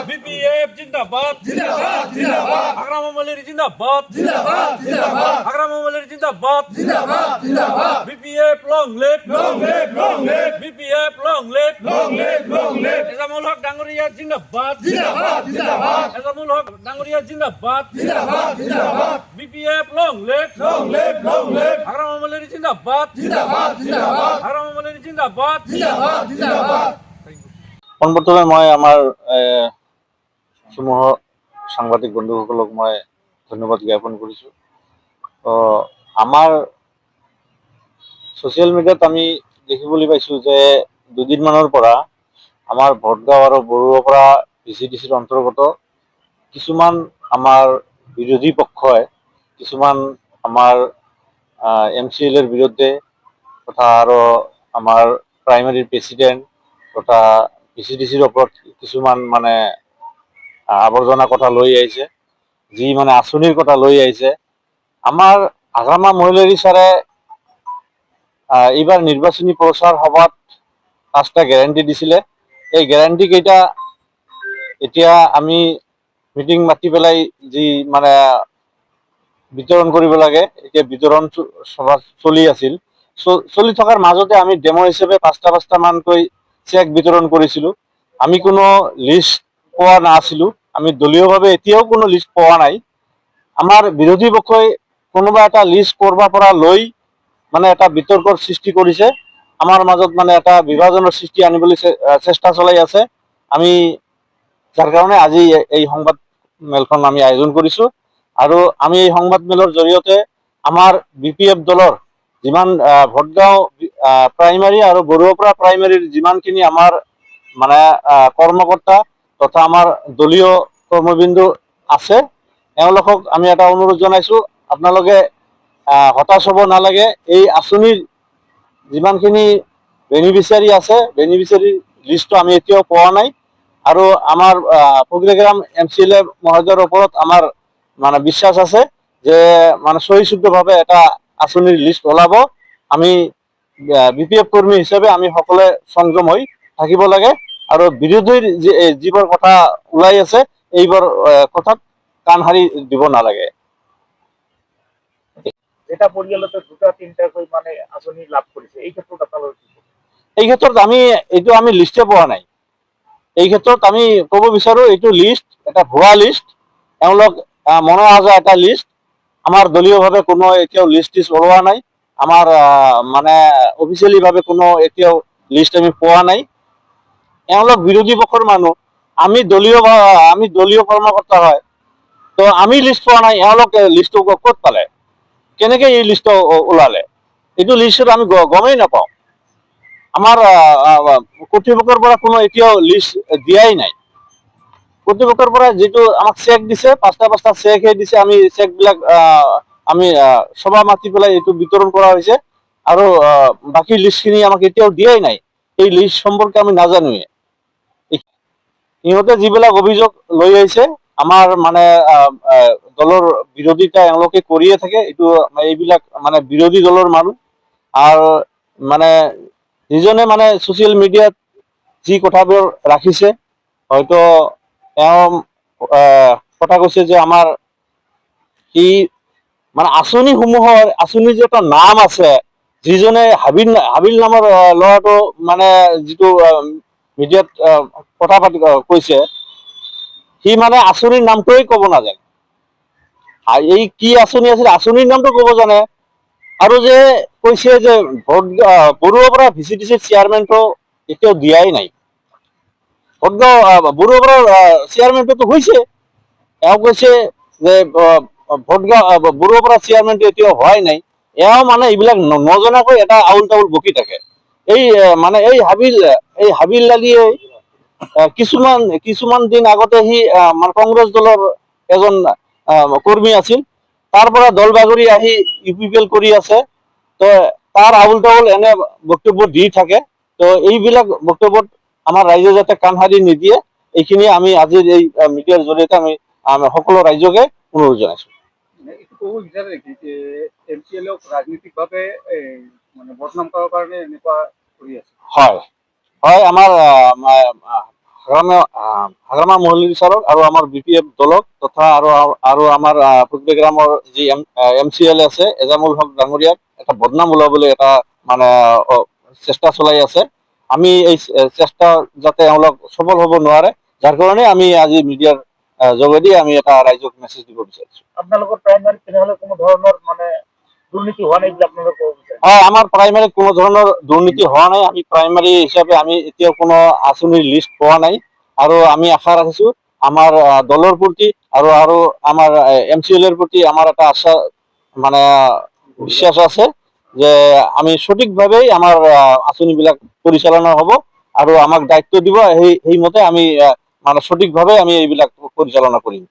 BPF জিন্দাবাদ আকরাম মোহাম্মদ জিন্দাবাদ আকরাম মোহাম্মদ জিন্দাবাদ BPF long live BPF long live Ejamul Haque Dangaria জিন্দাবাদ এজামুল হক ডাঙ্গরিয়া জিন্দাবাদ BPF long live Akram Mohammad জিন্দাবাদ আকরাম মোহাম্মদ জিন্দাবাদ। পোনপ্ৰথমে মই আমাৰ সমূহ সাংবাদিক বন্ধুসকলক মই ধন্যবাদ জ্ঞাপন কৰিছোঁ। আমাৰ ছ'চিয়েল মিডিয়াত আমি দেখিবলৈ পাইছোঁ যে দুদিনমানৰ পৰা আমাৰ ভটগাঁও আৰু বৰুৱাপৰা VCDCৰ অন্তৰ্গত কিছুমান আমাৰ বিৰোধী পক্ষই কিছুমান আমাৰ MCLৰ বিৰুদ্ধে তথা আৰু আমাৰ প্ৰাইমাৰীৰ প্ৰেচিডেণ্ট তথা VCDCৰ ওপৰত কিছুমান মানে আৱৰ্জনা কথা লৈ আহিছে, যি মানে আঁচনিৰ কথা লৈ আহিছে। আমাৰ আগামা মহিলাৰী ছাৰে এইবাৰ নিৰ্বাচনী প্ৰচাৰ সভাত 5টা গেৰাণ্টি দিছিলে। এই গেৰাণ্টি কেইটা এতিয়া আমি মিটিং মাতি পেলাই যি মানে বিতৰণ কৰিব লাগে, এতিয়া বিতৰণ সভা চলি আছিল। চলি থকাৰ মাজতে আমি ডেমো হিচাপে 5টা মানকৈ চেক বিতৰণ কৰিছিলোঁ। আমি কোনো লিষ্ট পোৱা নাছিলোঁ, আমি দলীয়ভাৱে এতিয়াও কোনো লিষ্ট পোৱা নাই। আমাৰ বিৰোধী পক্ষই কোনোবা এটা লিষ্ট কৰবাৰ পৰা লৈ মানে এটা বিতৰ্কৰ সৃষ্টি কৰিছে, আমাৰ মাজত মানে এটা বিভাজনৰ সৃষ্টি আনিবলৈ চেষ্টা চলাই আছে। আমি যাৰ কাৰণে আজি এই সংবাদ মেলখন আমি আয়োজন কৰিছোঁ আৰু আমি এই সংবাদ মেলৰ জৰিয়তে আমাৰ BPF দলৰ যিমান ভটগাঁও প্ৰাইমাৰী আৰু বৰুৱাপৰা প্ৰাইমাৰীৰ যিমানখিনি আমাৰ মানে কৰ্মকৰ্তা তথা আমাৰ দলীয় কৰ্মবিন্দু আছে, এওঁলোকক আমি এটা অনুৰোধ জনাইছোঁ, আপোনালোকে হতাশ হ'ব নালাগে। এই আঁচনিৰ যিমানখিনি বেনিফিচিয়াৰী আছে, বেনিফিচিয়াৰী লিষ্টটো আমি এতিয়াও পোৱা নাই আৰু আমাৰ পবিগ্ৰাম MCLA মহোদয়ৰ ওপৰত আমাৰ মানে বিশ্বাস আছে যে মানে সহিষ্ণুভাৱে এটা আঁচনিৰ লিষ্ট ওলাব। আমি BPF কৰ্মী হিচাপে আমি সকলোৱে সংযম হৈ থাকিব লাগে আৰু বিৰোধীৰ যিবোৰ কথা ওলাই আছে এইবোৰ কথাত কাণ সাৰি দিব নালাগে। এটা পৰিয়ালতে 2টা-3টাকৈ মানে আঁচনি লাভ কৰিছে, এই ক্ষেত্ৰত আপোনালোকে কি ক'ব? এই ক্ষেত্ৰত এইটো আমি লিষ্টে পোৱা নাই। এই ক্ষেত্ৰত আমি ক'ব বিচাৰোঁ এইটো লিষ্ট এটা ভুৱা লিষ্ট, এওঁলোক মনৰ আজা এটা লিষ্ট। আমাৰ দলীয়ভাৱে কোনো এতিয়াও লিষ্ট ওলোৱা নাই, আমাৰ মানে অফিচিয়েলিভাৱে কোনো এতিয়াও লিষ্ট আমি পোৱা নাই। এওঁলোক বিৰোধী পক্ষৰ মানুহ, আমি দলীয় কৰ্মকৰ্তা হয়, তো আমি লিষ্ট পোৱা নাই, এওঁলোকে লিষ্টটো ক'ত পালে, কেনেকৈ এই লিষ্ট ওলালে, এইটো লিষ্টত আমি গমেই নাপাওঁ। আমাৰ কৰ্তৃপক্ষৰ পৰা কোনো এতিয়াও লিষ্ট দিয়াই নাই। কৰ্তৃপক্ষৰ পৰা যিটো আমাক চেক দিছে, 5টা চেকহে দিছে, আমি চেকবিলাক আমি সভা মাতি পেলাই এইটো বিতৰণ কৰা হৈছে আৰু বাকী লিষ্টখিনি আমাক এতিয়াও দিয়াই নাই। এই লিষ্ট সম্পৰ্কে আমি নাজানোৱে। ইহঁতে যিবিলাক অভিযোগ লৈ আহিছে, আমাৰ মানে দলৰ বিৰোধিতা এওঁলোকে কৰিয়ে থাকে। এইবিলাক মানে বিৰোধী দলৰ মানুহ আৰু মানে যিজনে মানে ছ'চিয়েল মিডিয়াত যি কথাবোৰ ৰাখিছে, হয়তো তেওঁ কথা কৈছে যে আমাৰ এই মানে আঁচনিৰ যে এটা নাম আছে, যিজনে হাবিল নামৰ ল'ৰাটো মানে যিটো মিডিয়াত কথা পাতি কৈছে, সি মানে আঁচনিৰ নামটোৱে ক'ব নাজানে। এই কি আঁচনি আছিল, আঁচনিৰ নামটো ক'ব জানে। আৰু যে কৈছে যে বৰুৱাপৰা VCDCৰ চেয়াৰমেনটো এতিয়াও দিয়াই নাই। বৰুৱাপৰা চেয়াৰমেনটো হৈছে, এওঁ কৈছে যে বৰুৱাপৰা চেয়াৰমেনটো এতিয়াও হোৱাই নাই। এওঁ মানে এইবিলাক নজনাকৈ এটা আউল তাউল বকি থাকে। এই হাবিল লাগি কিছুমান দিন আগতে সি মানে কংগ্ৰেছ দলৰ এজন কৰ্মী আছিল, তাৰ পৰা দল বাগৰি আহি UPPL কৰি আছে। তো তাৰ আউল তাউল এনে বক্তব্য দি থাকে। তো এইবিলাক বক্তব্যত আমাৰ ৰাইজে যাতে কাণ সাৰি নিদিয়ে, এইখিনি আমি আজিৰ এই মিডিয়াৰ জৰিয়তে আমি সকলো ৰাইজকে অনুৰোধ জনাইছোঁ। এইটো ক'ব বিচাৰে নেকি যে MCLক ৰাজনৈতিকভাৱে মানে বদনাম কৰাৰ কাৰণে এনেকুৱা কৰি আছে? হয়, আমাৰ হাগ্ৰামা মহল্লীৰ বিচাৰক আৰু আমাৰ BPF দলক তথা আৰু আমাৰ ফুটবেগ্ৰামৰ যি MCL আছে এজামুল হক ডাঙৰীয়াক এটা বদনাম ওলাবলৈ এটা মানে চেষ্টা চলাই আছে। আমি এই চেষ্টা যাতে এওঁলোক সফল হ'ব নোৱাৰে, যাৰ কাৰণে আমি আজি মিডিয়াৰ যোগেদি আমি এটা ৰাইজক মেছেজ দিব বিচাৰিছো। আপোনালোকৰ প্ৰাইমাৰী তেনেহ'লে কোনো ধৰণৰ মানে দুৰ্নীতি হোৱা নাই বুলি আপোনালোকে ক'ব বিচাৰে? আমাৰ প্ৰাইমাৰীত কোনো ধৰণৰ দুৰ্নীতি হোৱা নাই। আমি প্ৰাইমাৰী হিচাপে আমি এতিয়াও কোনো আঁচনিৰ লিষ্ট পোৱা নাই আৰু আমি আশা ৰাখিছো আমাৰ দলৰ প্ৰতি আৰু আমাৰ MCL এৰ প্ৰতি আমাৰ এটা আশা মানে বিশ্বাস আছে যে আমি সঠিকভাৱেই আমাৰ আঁচনিবিলাক পৰিচালনা হ'ব আৰু আমাক দায়িত্ব দিব, সেই মতে আমি মানে সঠিকভাৱে আমি এইবিলাক পৰিচালনা কৰিম।